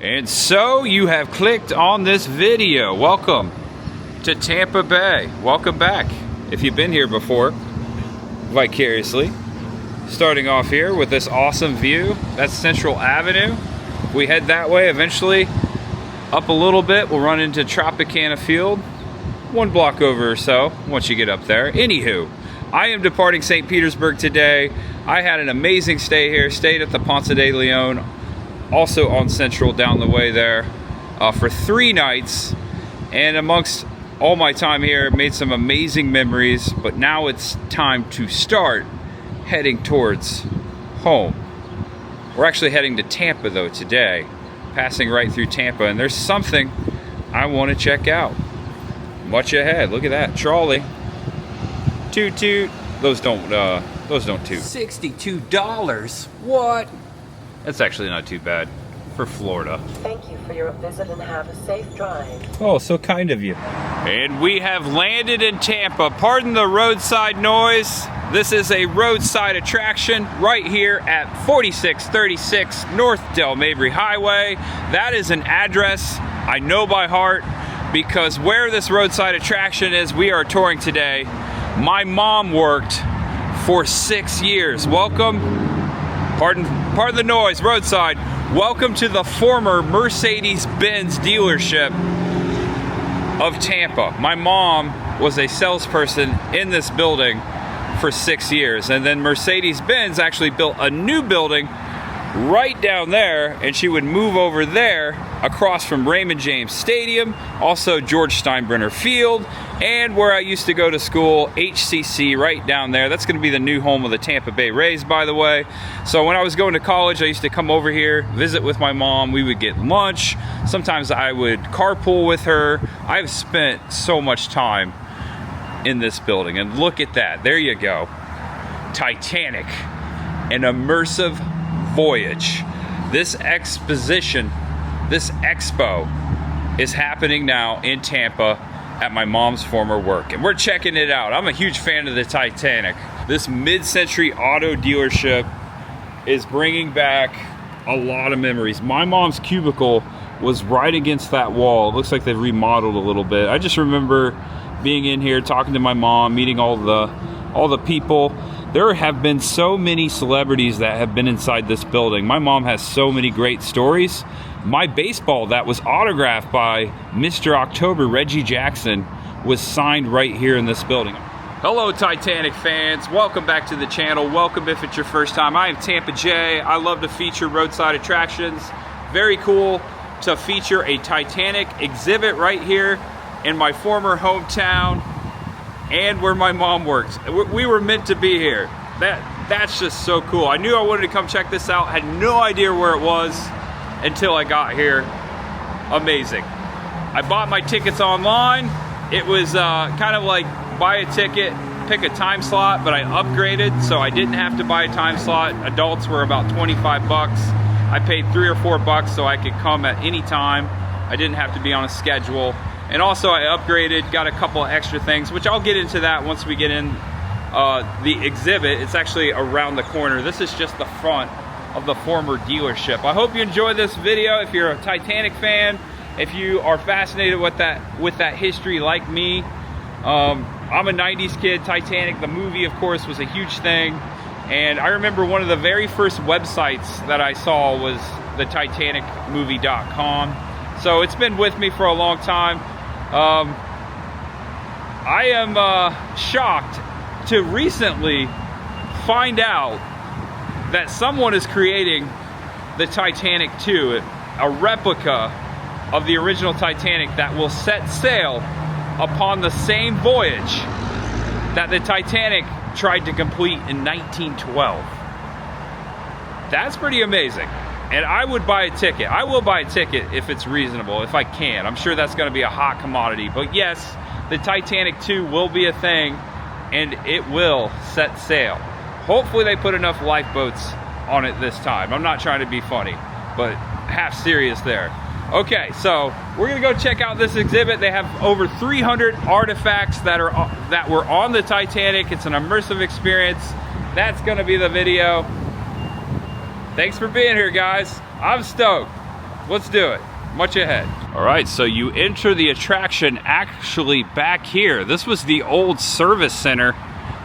And so you have clicked on this video. Welcome to Tampa Bay. Welcome back. If you've been here before, vicariously. Starting off here with this awesome view. That's Central Avenue. We head that way eventually. Up a little bit, we'll run into Tropicana Field. 1 block over or so once you get up there. Anywho, I am departing St. Petersburg today. I had an amazing stay here. Stayed at the Ponce de Leon, also on Central down the way there, for 3 nights. And amongst all my time here, made some amazing memories. But now it's time to start heading towards home. We're actually heading to Tampa though today, passing right through Tampa, and there's something I want to check out. Much ahead. Look at that trolley. Toot toot. Those don't toot. $62. What? That's actually not too bad for Florida. Thank you for your visit and have a safe drive. Oh, so kind of you. And we have landed in Tampa. Pardon the roadside noise. This is a roadside attraction right here at 4636 North Del Mabry Highway. That is an address I know by heart because where this roadside attraction is, we are touring today. My mom worked for 6 years. Welcome, pardon the noise, roadside. Welcome to the former Mercedes-Benz dealership of Tampa. My mom was a salesperson in this building for 6 years, and then Mercedes-Benz actually built a new building right down there, and she would move over there across from Raymond James Stadium, also George Steinbrenner Field, and where I used to go to school, HCC, right down there. That's going to be the new home of the Tampa Bay Rays, by the way. So when I was going to college, I used to come over here, visit with my mom. We would get lunch. Sometimes I would carpool with her. I've spent so much time in this building, and look at that. There you go. Titanic, an immersive voyage. This exposition, this expo is happening now in Tampa at my mom's former work, and we're checking it out. I'm a huge fan of the Titanic. This mid-century auto dealership is bringing back a lot of memories. My mom's cubicle was right against that wall. It looks like they've remodeled a little bit. I just remember being in here, talking to my mom, meeting all the people. There have been so many celebrities that have been inside this building. My mom has so many great stories. My baseball that was autographed by Mr. October, Reggie Jackson, was signed right here in this building. Hello Titanic fans, welcome back to the channel. Welcome if it's your first time. I am Tampa J. I love to feature roadside attractions. Very cool to feature a Titanic exhibit right here in my former hometown and where my mom works. We were meant to be here. That's just so cool. I knew I wanted to come check this out. Had no idea where it was until I got here. Amazing. I bought my tickets online. It was kind of like buy a ticket, pick a time slot, but I upgraded so I didn't have to buy a time slot. Adults were about 25 bucks. I paid $3 or $4 so I could come at any time. I didn't have to be on a schedule. And also I upgraded, got a couple of extra things, which I'll get into that once we get in the exhibit. It's actually around the corner. This is just the front of the former dealership. I hope you enjoy this video. If you're a Titanic fan, if you are fascinated with that history like me, I'm a 90s kid. Titanic, the movie, of course, was a huge thing. And I remember one of the very first websites that I saw was the TitanicMovie.com. So it's been with me for a long time. I am shocked to recently find out that someone is creating the Titanic II, a replica of the original Titanic that will set sail upon the same voyage that the Titanic tried to complete in 1912. That's pretty amazing. And I would buy a ticket. I will buy a ticket if it's reasonable, if I can. I'm sure that's going to be a hot commodity. But yes, the Titanic II will be a thing, and it will set sail. Hopefully they put enough lifeboats on it this time. I'm not trying to be funny, but half serious there. Okay, so we're going to go check out this exhibit. They have over 300 artifacts that were on the Titanic. It's an immersive experience. That's going to be the video. Thanks for being here, guys. I'm stoked. let's do it. Much ahead. All right, so you enter the attraction actually back here. This was the old service center,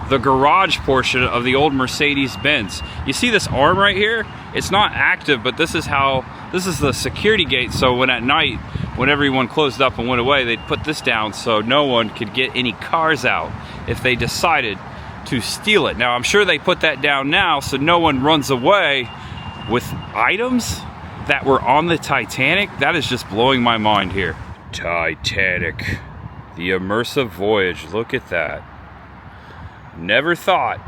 the garage portion of the old Mercedes-Benz. You see this arm right here? It's not active, but this is the security gate. So when at night, when everyone closed up and went away, they'd put this down so no one could get any cars out if they decided to steal it. Now, I'm sure they put that down now so no one runs away with items that were on the Titanic. That is just blowing my mind here. Titanic, the immersive voyage. Look at that. Never thought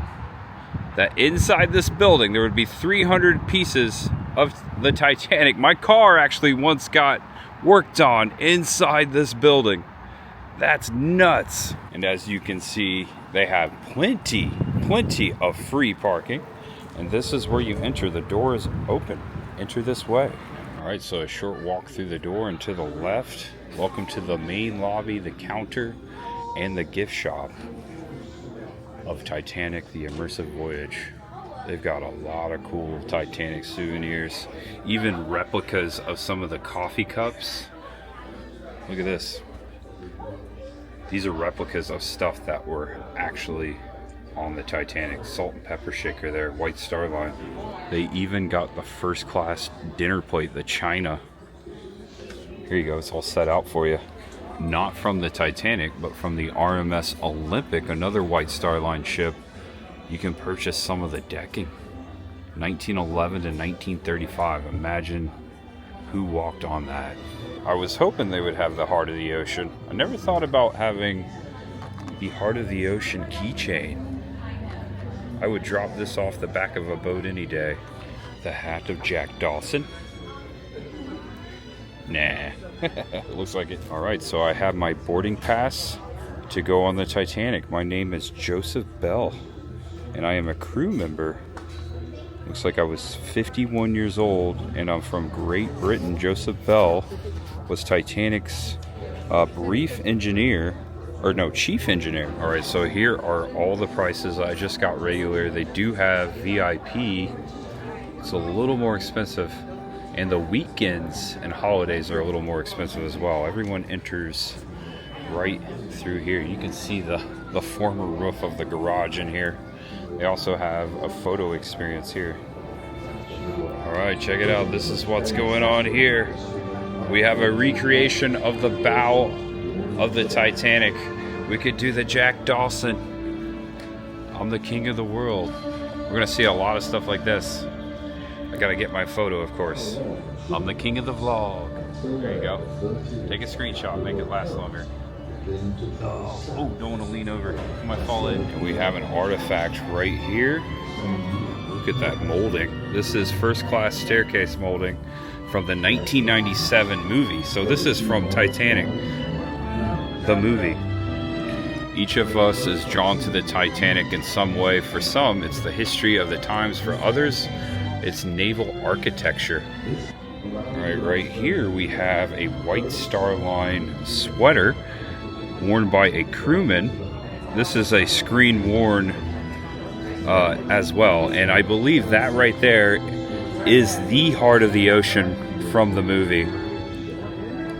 that inside this building there would be 300 pieces of the Titanic. My car actually once got worked on inside this building. That's nuts. And as you can see, they have plenty of free parking. And this is where you enter. The door is open. Enter this way. All right, so a short walk through the door and to the left. Welcome to the main lobby, the counter, and the gift shop of Titanic, the Immersive Voyage. They've got a lot of cool Titanic souvenirs, even replicas of some of the coffee cups. Look at this. These are replicas of stuff that were actually on the Titanic. Salt and pepper shaker there, White Star Line. They even got the first class dinner plate, the China. Here you go, it's all set out for you. Not from the Titanic, but from the RMS Olympic, another White Star Line ship. You can purchase some of the decking. 1911 to 1935. Imagine who walked on that. I was hoping they would have the Heart of the Ocean. I never thought about having the Heart of the Ocean keychain. I would drop this off the back of a boat any day. The hat of Jack Dawson. Nah. It looks like it. All right, so I have my boarding pass to go on the Titanic. My name is Joseph Bell, and I am a crew member. Looks like I was 51 years old, and I'm from Great Britain. Joseph Bell was Titanic's chief engineer. All right, so here are all the prices. I just got regular. They do have VIP. It's a little more expensive. And the weekends and holidays are a little more expensive as well. Everyone enters right through here. You can see the former roof of the garage in here. They also have a photo experience here. All right, check it out. This is what's going on here. We have a recreation of the bow of the Titanic. We could do the Jack Dawson. I'm the king of the world. We're gonna see a lot of stuff like this. I gotta get my photo, of course. I'm the king of the vlog. There you go. Take a screenshot, make it last longer. Oh, don't want to lean over. I might fall in. And we have an artifact right here. Look at that molding. This is first class staircase molding from the 1997 movie. So this is from Titanic, the movie. Each of us is drawn to the Titanic in some way. For some, it's the history of the times. For others, it's naval architecture. All right here we have a White Star Line sweater worn by a crewman. This is a screen worn as well, and I believe that right there is the Heart of the Ocean from the movie,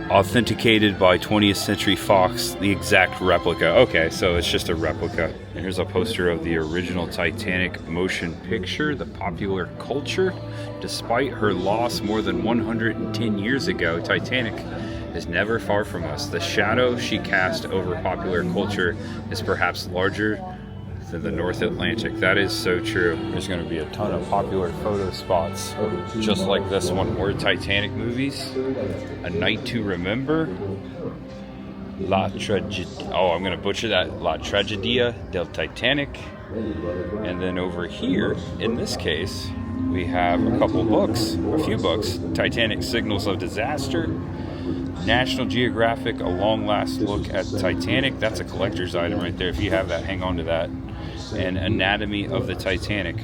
authenticated by 20th Century Fox, the exact replica. Okay, so it's just a replica. And here's a poster of the original Titanic motion picture, the popular culture. Despite her loss more than 110 years ago, Titanic is never far from us. The shadow she cast over popular culture is perhaps larger than the North Atlantic. That is so true. There's going to be a ton of popular photo spots just like this one. More Titanic movies. A Night to Remember. I'm going to butcher that. La Tragedia del Titanic. And then over here, in this case, we have a couple books, a few books. Titanic Signals of Disaster. National Geographic, A Long Last Look at Titanic. That's a collector's item right there. If you have that, hang on to that. And Anatomy of the Titanic,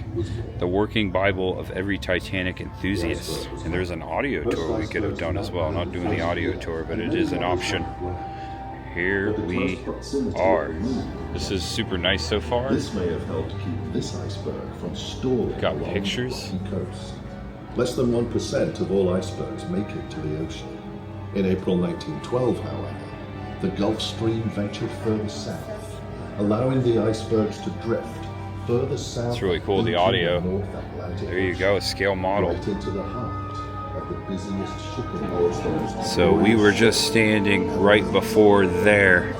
the working Bible of every Titanic enthusiast. And there's an audio tour we could have done as well. Not doing the audio tour, but it is an option. Here we are. This is super nice so far. This may have helped keep this iceberg from stalling. Got pictures. Less than 1% of all icebergs make it to the ocean. In April 1912, however, the Gulf Stream ventured further south, allowing the icebergs to drift further south. It's really cool, the audio. There you go, a scale model. Right into the heart of the busiest shipping roads. So we were just standing right before there,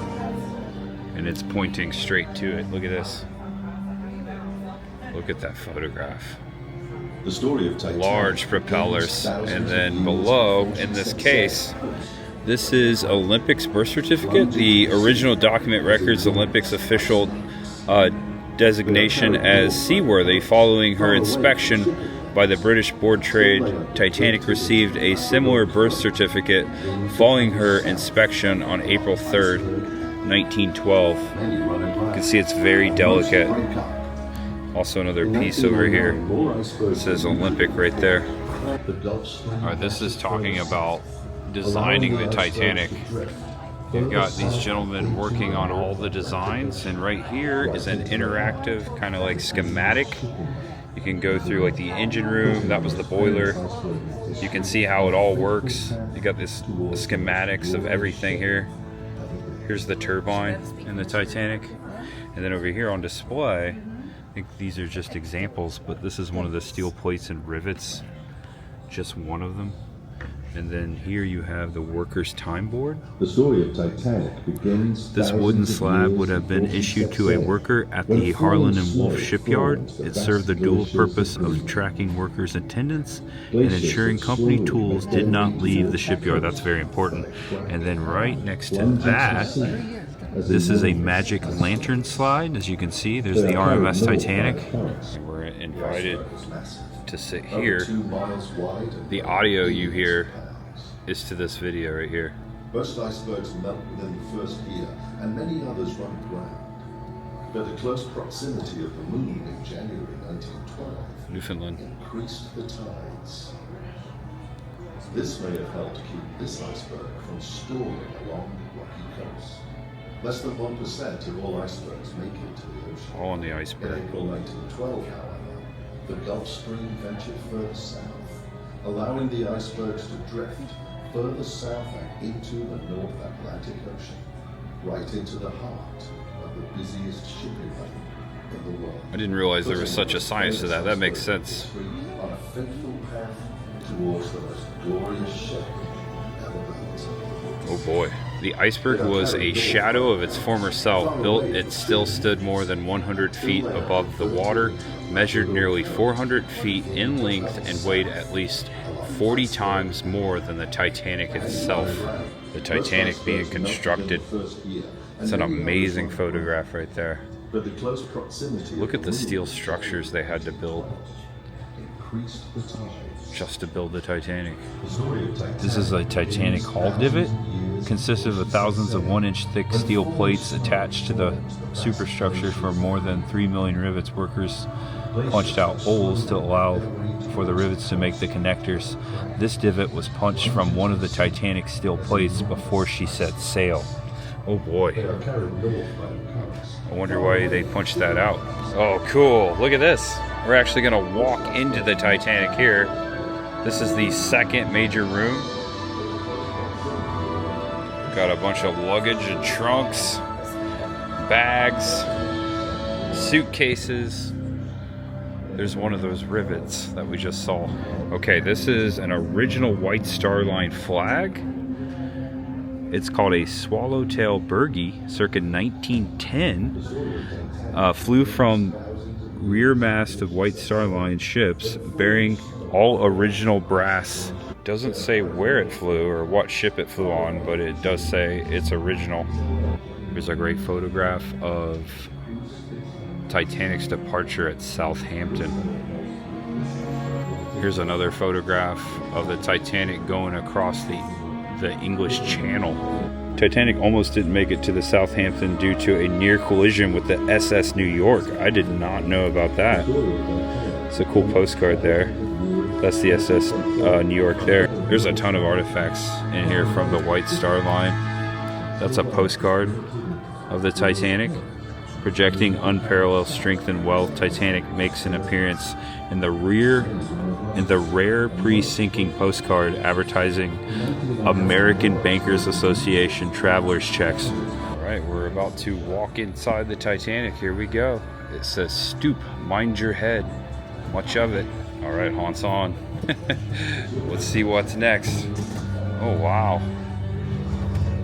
and it's pointing straight to it. Look at this. Look at that photograph. The story of Titanic. Large propellers, and then below, in this case, this is Olympics birth certificate. The original document records Olympics official designation as seaworthy. Following her inspection by the British Board Trade, Titanic received a similar birth certificate following her inspection on April 3rd, 1912. You can see it's very delicate. Also another piece over here. It says Olympic right there. Alright, this is talking about designing the Titanic. You've got these gentlemen working on all the designs, and right here is an interactive kind of like schematic. You can go through like the engine room, that was the boiler. You can see how it all works. You got this schematics of everything here. Here's the turbine in the Titanic. And then over here on display, I think these are just examples, but this is one of the steel plates and rivets, just one of them. And then here you have the workers' time board. The story of Titanic begins. This wooden slab would have been issued to a worker at the Harlan and Wolff shipyard. It served the dual purpose of tracking workers' attendance and ensuring company tools did not leave the shipyard. That's very important. And then right next to that, this is a magic lantern slide. As you can see, there's the RMS Titanic. We're invited to sit here. The audio you hear is to this video right here. Most icebergs melt within the first year, and many others run aground. But the close proximity of the moon in January 1912 Newfoundland increased the tides. This may have helped keep this iceberg from stalling along the rocky coast. Less than 1% of all icebergs make it to the ocean. all on the iceberg. In April 1912, however, the Gulf Stream ventured further south, allowing the icebergs to drift further south and into the North Atlantic Ocean, right into the heart of the busiest shipping lane in the world. I didn't realize there was such a science to that. That makes sense. On a fateful path towards the most glorious ship ever built. Oh boy. The iceberg was a shadow of its former self. Built, it still stood more than 100 feet above the water, measured nearly 400 feet in length, and weighed at least 40 times more than the Titanic itself. The Titanic being constructed. It's an amazing photograph right there. Look at the steel structures they had to build just to build the Titanic. This is a Titanic hull divot. Consisted of thousands of 1-inch thick steel plates attached to the superstructure for more than 3 million rivets. Workers punched out holes to allow for the rivets to make the connectors. This divot was punched from one of the Titanic's steel plates before she set sail. Oh boy. I wonder why they punched that out. Oh cool, look at this. We're actually gonna walk into the Titanic here. This is the second major room. Got a bunch of luggage and trunks, bags, suitcases. There's one of those rivets that we just saw. Okay, this is an original White Star Line flag. It's called a Swallowtail Bergie, circa 1910. Flew from rear mast of White Star Line ships, bearing all original brass. Doesn't say where it flew or what ship it flew on, but it does say it's original. There's a great photograph of Titanic's departure at Southampton. Here's another photograph of the Titanic going across the English Channel. Titanic almost didn't make it to the Southampton due to a near collision with the SS New York. I did not know about that. It's a cool postcard there. That's the SS New York there. There's a ton of artifacts in here from the White Star Line. That's a postcard of the Titanic. Projecting unparalleled strength and wealth, Titanic makes an appearance in the rare pre-sinking postcard advertising American Bankers Association traveler's checks. All right, we're about to walk inside the Titanic. Here we go. It says, "Stoop, mind your head." Much of it. All right, haunts on. Let's see what's next. Oh, wow.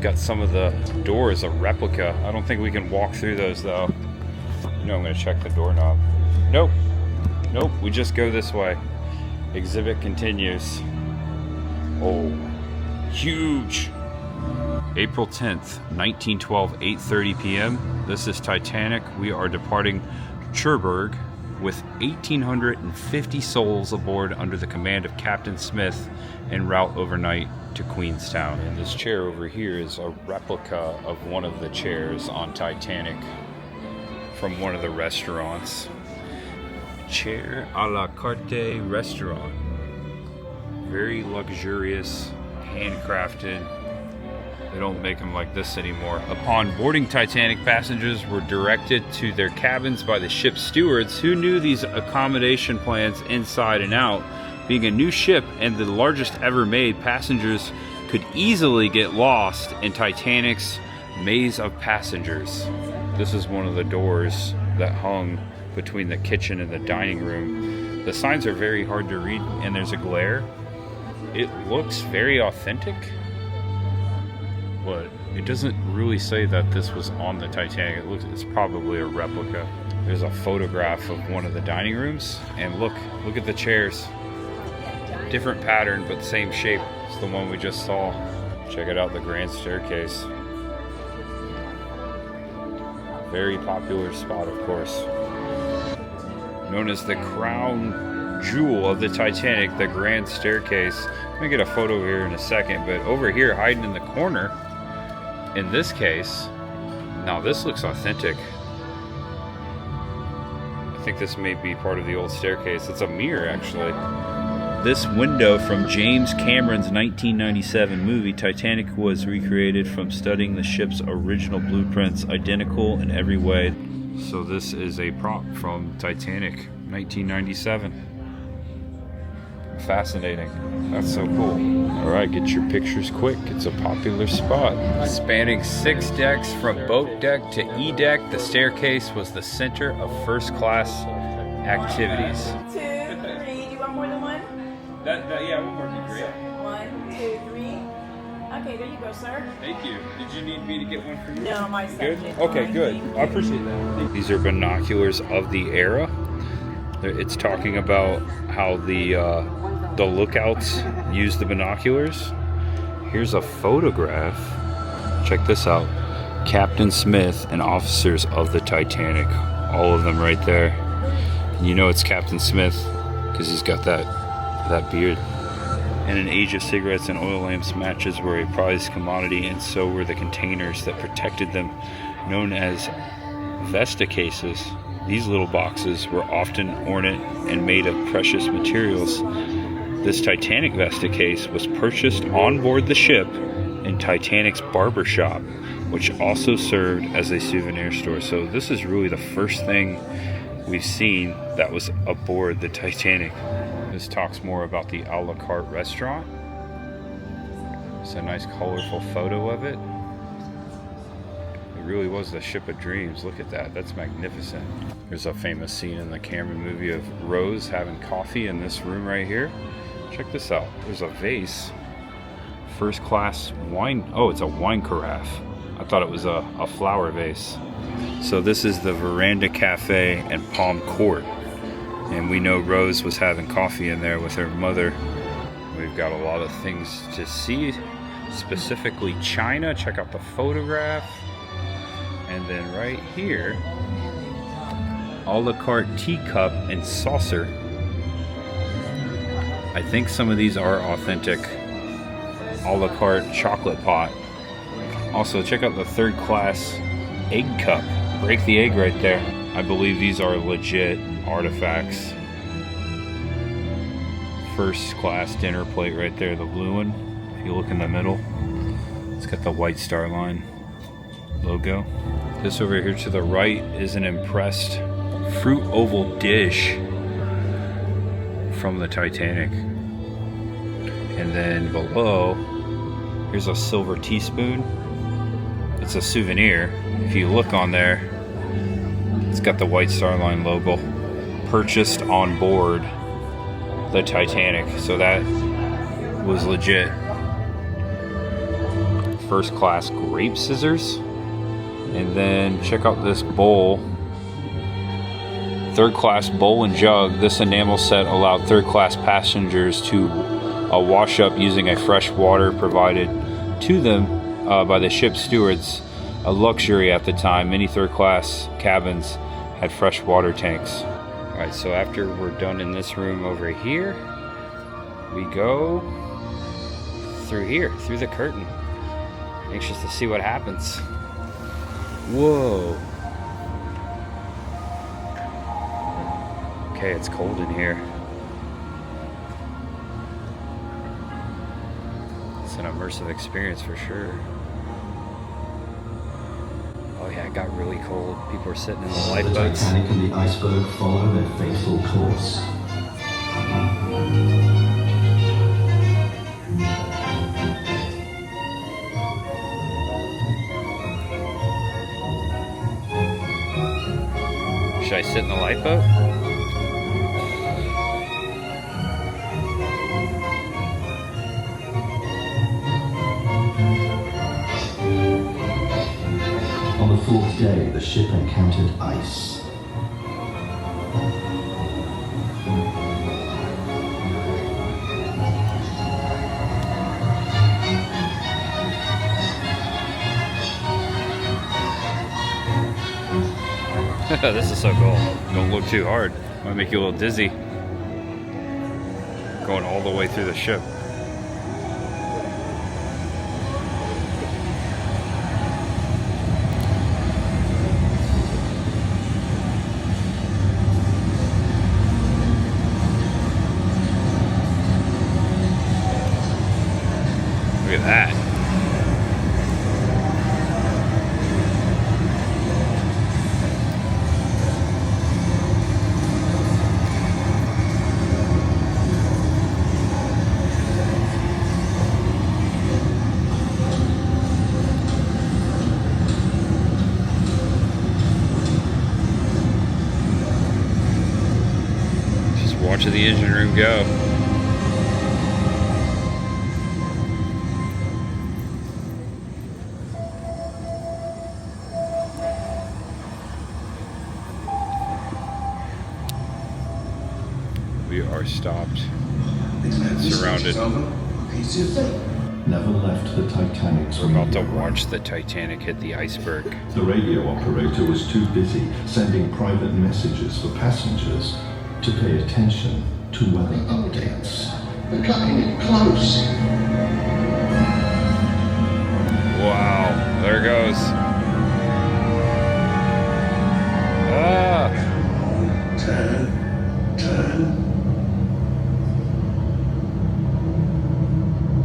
Got some of the doors, a replica. I don't think we can walk through those though. You know, I'm gonna check the doorknob. Nope, nope, we just go this way. Exhibit continues. Oh, huge. April 10th, 1912, 8:30 p.m. This is Titanic. We are departing Cherbourg with 1,850 souls aboard under the command of Captain Smith en route overnight to Queenstown. And this chair over here is a replica of one of the chairs on Titanic from one of the restaurants. Chair a la carte restaurant. Very luxurious, handcrafted. They don't make them like this anymore. Upon boarding Titanic, passengers were directed to their cabins by the ship's stewards, who knew these accommodation plans inside and out. Being a new ship and the largest ever made, passengers could easily get lost in Titanic's maze of passengers. This is one of the doors that hung between the kitchen and the dining room. The signs are very hard to read and there's a glare. It looks very authentic, but it doesn't really say that this was on the Titanic. It's probably a replica. There's a photograph of one of the dining rooms, and look at the chairs. Different pattern, but same shape. It's the one we just saw. Check it out, the grand staircase. Very popular spot, of course. Known as the crown jewel of the Titanic, the grand staircase. I'm gonna get a photo here in a second, but over here, hiding in the corner, in this case, now this looks authentic. I think this may be part of the old staircase. It's a mirror, actually. This window from James Cameron's 1997 movie Titanic was recreated from studying the ship's original blueprints, identical in every way. So this is a prop from Titanic 1997. Fascinating. That's so cool. All right, get your pictures quick. It's a popular spot. Spanning 6 decks from boat deck to E deck, the staircase was the center of first class activities. 2, 3. Do you want more than one? Yeah, one more would be great. 1, 2, 3. Okay, there you go, sir. Thank you. Did you need me to get one for you? No, my Good? subject. Okay, good. Thank I appreciate that. These are binoculars of the era. It's talking about how the lookouts use the binoculars. Here's a photograph. Check this out. Captain Smith and officers of the Titanic. All of them right there. You know it's Captain Smith because he's got that beard. And an age of cigarettes and oil lamps matches were a prized commodity, and so were the containers that protected them, known as Vesta cases. These little boxes were often ornate and made of precious materials. This Titanic Vesta case was purchased on board the ship in Titanic's barber shop, which also served as a souvenir store. So this is really the first thing we've seen that was aboard the Titanic. This talks more about the a la carte restaurant. It's a nice colorful photo of it. It really was the ship of dreams. Look at that. That's magnificent. There's a famous scene in the Cameron movie of Rose having coffee in this room right here. Check this out. There's a vase. First class wine. Oh, it's a wine carafe. I thought it was a flower vase. So this is the Veranda Cafe and Palm Court. And we know Rose was having coffee in there with her mother. We've got a lot of things to see, specifically China. Check out the photograph. And then right here, a la carte teacup and saucer. I think some of these are authentic. A la carte chocolate pot. Also, check out the third class egg cup. Break the egg right there. I believe these are legit artifacts. First class dinner plate right there, the blue one. If you look in the middle, it's got the White Star Line logo. This over here to the right is an impressed fruit oval dish from the Titanic. And then below, here's a silver teaspoon. It's a souvenir. If you look on there, it's got the White Star Line logo. Purchased on board the Titanic. So that was legit. First class grape scissors. And then check out this bowl. Third class bowl and jug. This enamel set allowed third class passengers to wash up using a fresh water provided to them by the ship's stewards, a luxury at the time. Many third class cabins had fresh water tanks. All right, so after we're done in this room over here, we go through here, through the curtain. Anxious to see what happens. Whoa. Okay, it's cold in here. It's an immersive experience for sure. Oh yeah, it got really cold. People are sitting in the lifeboats. The Titanic and the iceberg follow their fateful course. Should I sit in the lifeboat? On the fourth day, the ship encountered ice. This is so cool. Don't look too hard. Might make you a little dizzy. Going all the way through the ship. Look at that. Watching the engine room go. We are stopped and surrounded. Never left the Titanic's We're about to radio. watch the Titanic hit the iceberg. The radio operator was too busy sending private messages for passengers to pay attention to weather updates. We're cutting it close. Wow, there it goes. Ah, Turn.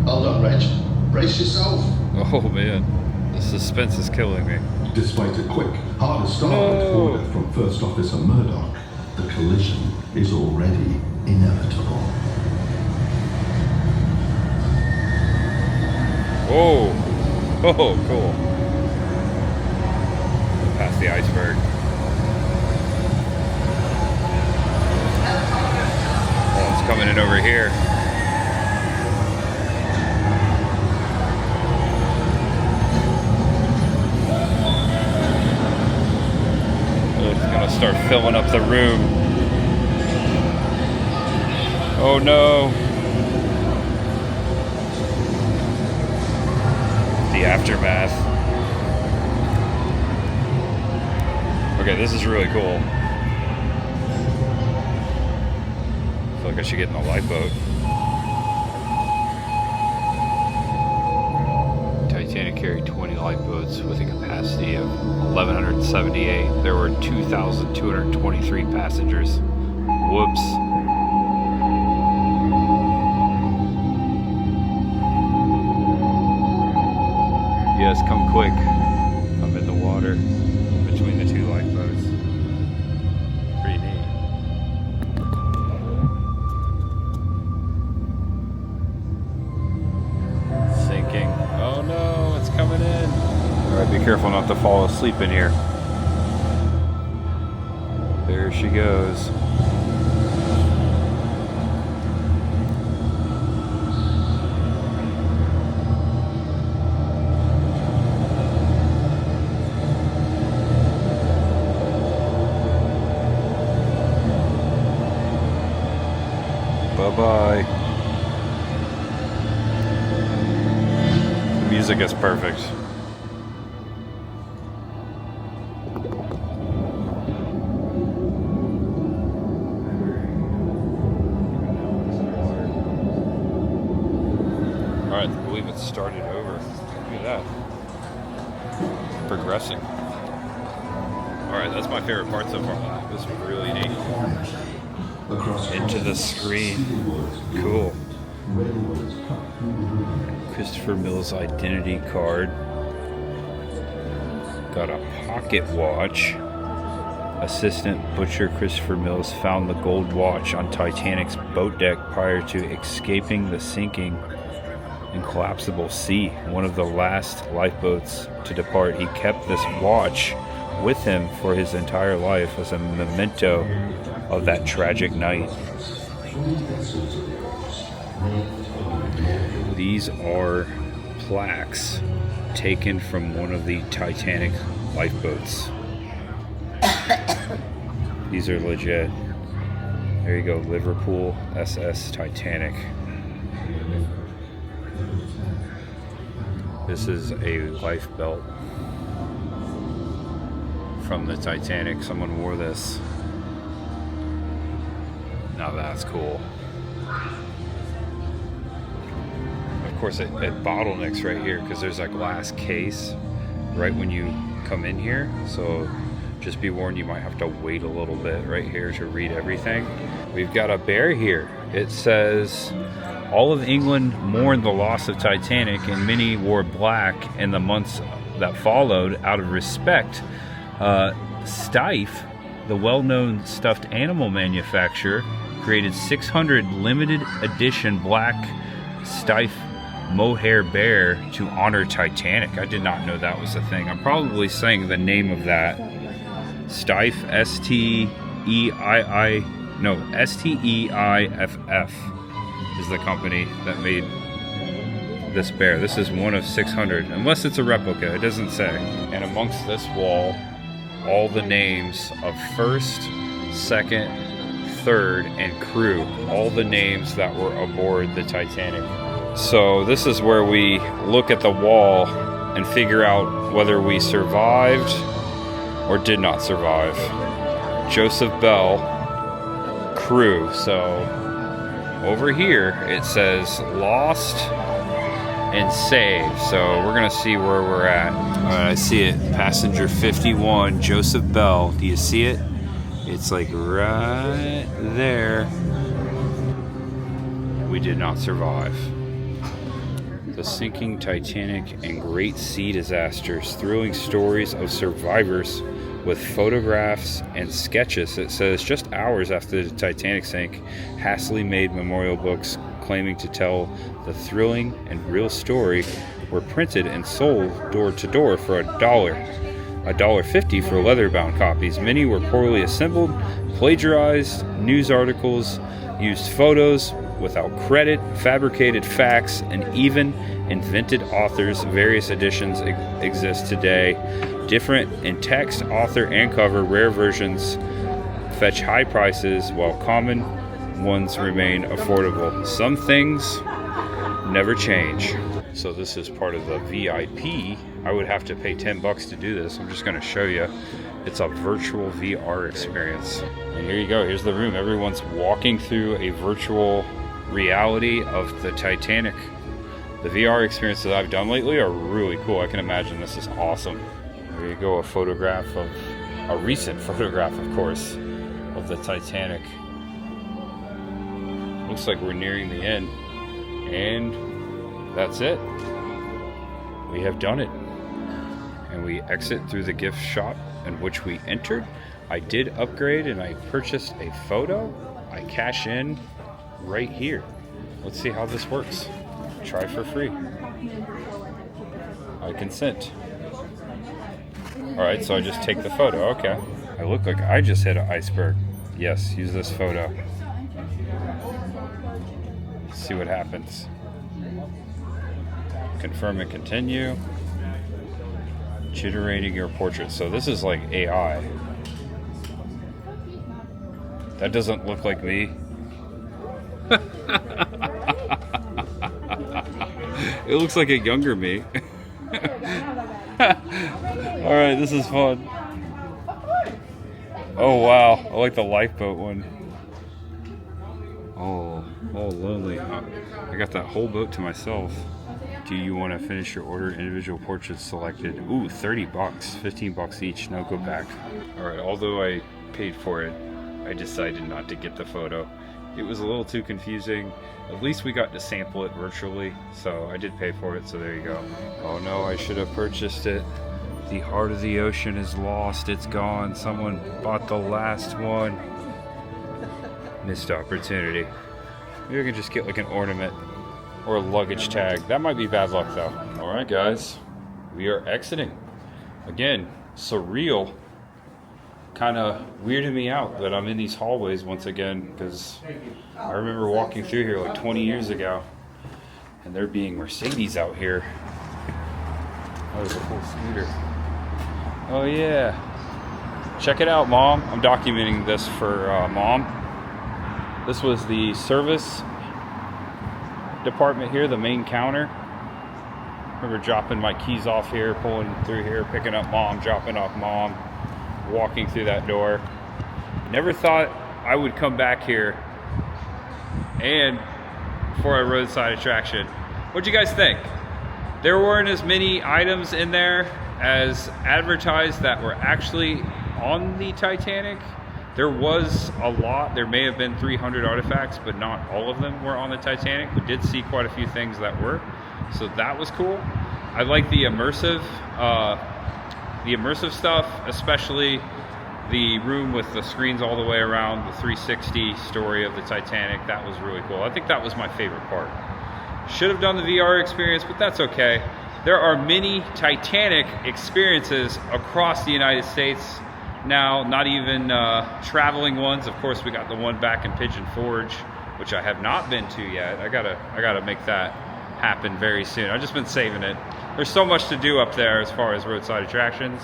Hold up, Reg. Brace yourself. oh man, the suspense is killing me. Despite a quick, hard starboard No. order from First Officer Murdoch, the collision is already inevitable. Oh, cool. Past the iceberg. Oh, it's coming in over here. Oh, it's gonna start filling up the room. Oh no. The aftermath. Okay, this is really cool. I feel like I should get in the lifeboat. Titanic carried 20 lifeboats with a capacity of 1,178. There were 2,223 passengers. Whoops. Yes, come quick. I'm in the water. Alright, be careful not to fall asleep in here. There she goes. Bye-bye. The music is perfect. Alright, I believe it started over. Look at that. Progressing. Alright, that's my favorite part so far. This was really neat. Into the screen. Cool. Christopher Mills identity card. Got a pocket watch. Assistant Butcher Christopher Mills found the gold watch on Titanic's boat deck prior to escaping the sinking and collapsible sea. One of the last lifeboats to depart, he kept this watch with him for his entire life as a memento of that tragic night. These are plaques taken from one of the Titanic lifeboats. These are legit. There you go, Liverpool SS Titanic. This is a life belt from the Titanic. Someone wore this. Now that's cool. Of course, it bottlenecks right here because there's a glass case right when you come in here. So just be warned, you might have to wait a little bit right here to read everything. We've got a bear here. It says, all of England mourned the loss of Titanic and many wore black in the months that followed out of respect. Steiff, the well-known stuffed animal manufacturer, created 600 limited edition black Steiff mohair bear to honor Titanic. I did not know that was a thing. I'm probably saying the name of that. Steiff, S-T-E-I-F-F is the company that made this bear. This is one of 600, unless it's a replica, it doesn't say. And amongst this wall, all the names of first, second, third, and crew. All the names that were aboard the Titanic. So this is where we look at the wall and figure out whether we survived or did not survive. Joseph Bell, crew. So over here it says lost and saved. So we're gonna see where we're at. All right, I see it. Passenger 51, Joseph Bell. Do you see it? It's like right there. We did not survive. The sinking Titanic and Great Sea disasters, thrilling stories of survivors with photographs and sketches. It says just hours after the Titanic sank, Hasley made memorial books claiming to tell the thrilling and real story were printed and sold door to door for $1.50 for leather-bound copies. Many were poorly assembled, plagiarized news articles, used photos without credit, fabricated facts, and even invented authors. Various editions exist today, different in text, author, and cover. Rare versions fetch high prices, while common ones remain affordable. Some things never change. So this is part of the VIP. I would have to pay $10 to do this. I'm just going to show you. It's a virtual VR experience. And here you go. Here's the room. Everyone's walking through a virtual reality of the Titanic. The VR experiences I've done lately are really cool. I can imagine this is awesome. There you go. A recent photograph, of course, of the Titanic. Looks like we're nearing the end. And that's it. We have done it. And we exit through the gift shop in which we entered. I did upgrade and I purchased a photo. I cash in right here. Let's see how this works. Try for free. I consent. Alright, so I just take the photo. Okay. I look like I just hit an iceberg. Yes, use this photo. See what happens. Confirm and continue. Generating your portrait. So this is like AI. That doesn't look like me. It looks like a younger me. Alright, this is fun. Oh wow, I like the lifeboat one. Oh, lonely. I got that whole boat to myself. Do you want to finish your order? Individual portraits selected. Ooh, 30 bucks, 15 bucks each. No, go back. Alright, although I paid for it, I decided not to get the photo. It was a little too confusing. At least we got to sample it virtually, so I did pay for it, so there you go. Oh no, I should have purchased it. The heart of the ocean is lost. It's gone. Someone bought the last one. Missed opportunity. Maybe I can just get like an ornament or a luggage tag. That might be bad luck though. Alright guys, we are exiting. Again, surreal. Kind of weirded me out that I'm in these hallways once again, because I remember walking through here like 20 years ago and there being Mercedes out here. Oh, there's a full scooter. Oh yeah. Check it out, Mom. I'm documenting this for Mom. This was the service department here, the main counter. I remember dropping my keys off here, pulling through here, picking up Mom, dropping off Mom, walking through that door. Never thought I would come back here and for a roadside attraction. What'd you guys think? There weren't as many items in there as advertised that were actually on the Titanic. There was a lot. There may have been 300 artifacts, but not all of them were on the Titanic. We did see quite a few things that were, so that was cool. I like the immersive stuff, especially the room with the screens all the way around, the 360 story of the Titanic. That was really cool. I think that was my favorite part. Should have done the VR experience, but that's okay. There are many Titanic experiences across the United States now, not even traveling ones. Of course, we got the one back in Pigeon Forge, which I have not been to yet. I gotta make that happen very soon. I've just been saving it. There's so much to do up there as far as roadside attractions,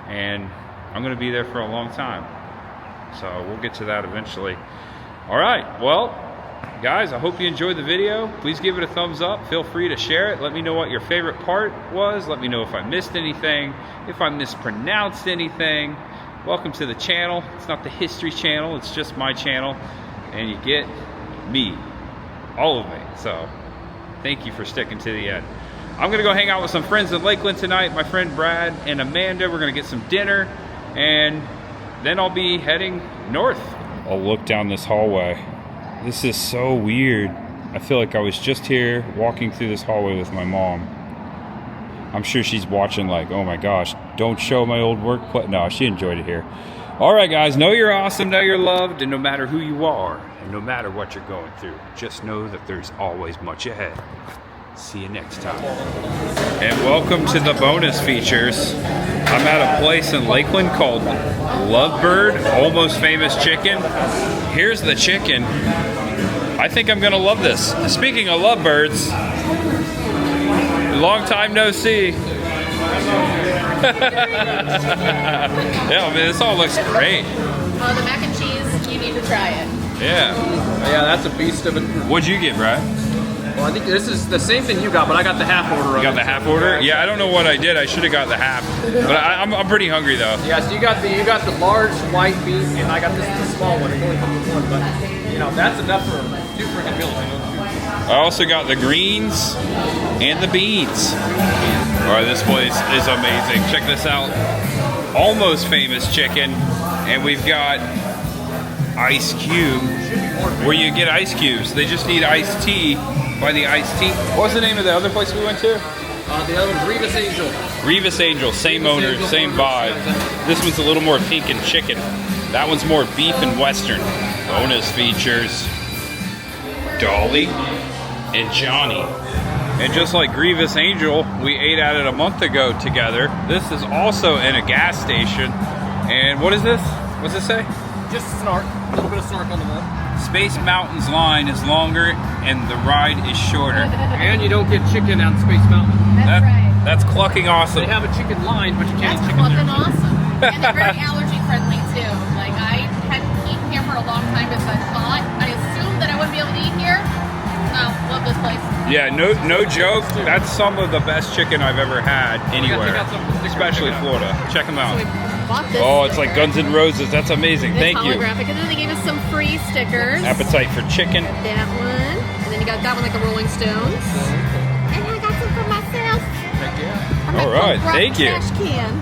and I'm gonna be there for a long time. So we'll get to that eventually. All right, well, guys, I hope you enjoyed the video. Please give it a thumbs up. Feel free to share it. Let me know what your favorite part was. Let me know if I missed anything, if I mispronounced anything. Welcome to the channel. It's not the History Channel, it's just my channel, and you get me, all of me. So thank you for sticking to the end. I'm gonna go hang out with some friends in Lakeland tonight. My friend Brad and Amanda. We're gonna get some dinner, and then I'll be heading north. I'll look down this hallway. This is so weird. I feel like I was just here walking through this hallway with my mom. I'm sure she's watching like, oh my gosh, don't show my old work. No, she enjoyed it here. All right, guys, know you're awesome, know you're loved, and no matter who you are, and no matter what you're going through, just know that there's always much ahead. See you next time. And welcome to the bonus features. I'm at a place in Lakeland called Lovebird, Almost Famous Chicken. Here's the chicken. I think I'm gonna love this. Speaking of lovebirds, long time no see. Yeah, man, this all looks great. Oh, the mac and cheese, you need to try it. Yeah. Yeah, that's a beast of it. What'd you get, Brad? Well, I think this is the same thing you got, but I got the half order. You got the half order? Yeah, I don't know what I did. I should have got the half, but I'm pretty hungry though. Yeah, so you got the large white beef, and I got the small one. It only comes with one, but you know that's enough for 2 freaking meals. You know? I also got the greens and the beans. All right, this place is amazing. Check this out. Almost Famous Chicken, and we've got Ice Cube, where you get ice cubes. They just need iced tea by the iced tea. What was the name of the other place we went to? The other one's Revis Angel. Revis Angel, same owner, same vibe. This one's a little more pink and chicken. That one's more beef and western. Bonus features. Dolly and Johnny. And just like Grievous Angel, we ate at it a month ago together. This is also in a gas station. And what is this? What's it say? Just snark. A little bit of snark on the wall. Space Mountain's line is longer and the ride is shorter. And you don't get chicken on Space Mountain. That's right. That's clucking awesome. They have a chicken line, but you can't That's eat chicken fucking there. awesome. And they're very allergy friendly too. Like I hadn't eaten here for a long time because I thought, I assumed that I wouldn't be able to eat here. No, love this place. Yeah, no joke. That's some of the best chicken I've ever had anywhere, Check out some of the stickers. especially Check it out. Florida. Check them So out. we bought this. Oh, it's like Guns N' Roses. That's amazing. It's Thank you. holographic. And then they gave us some free stickers. Appetite for chicken. That one. And then you got that one like the Rolling Stones. And I got some for myself. Heck yeah. From my All right, punk rock thank you. Trash can.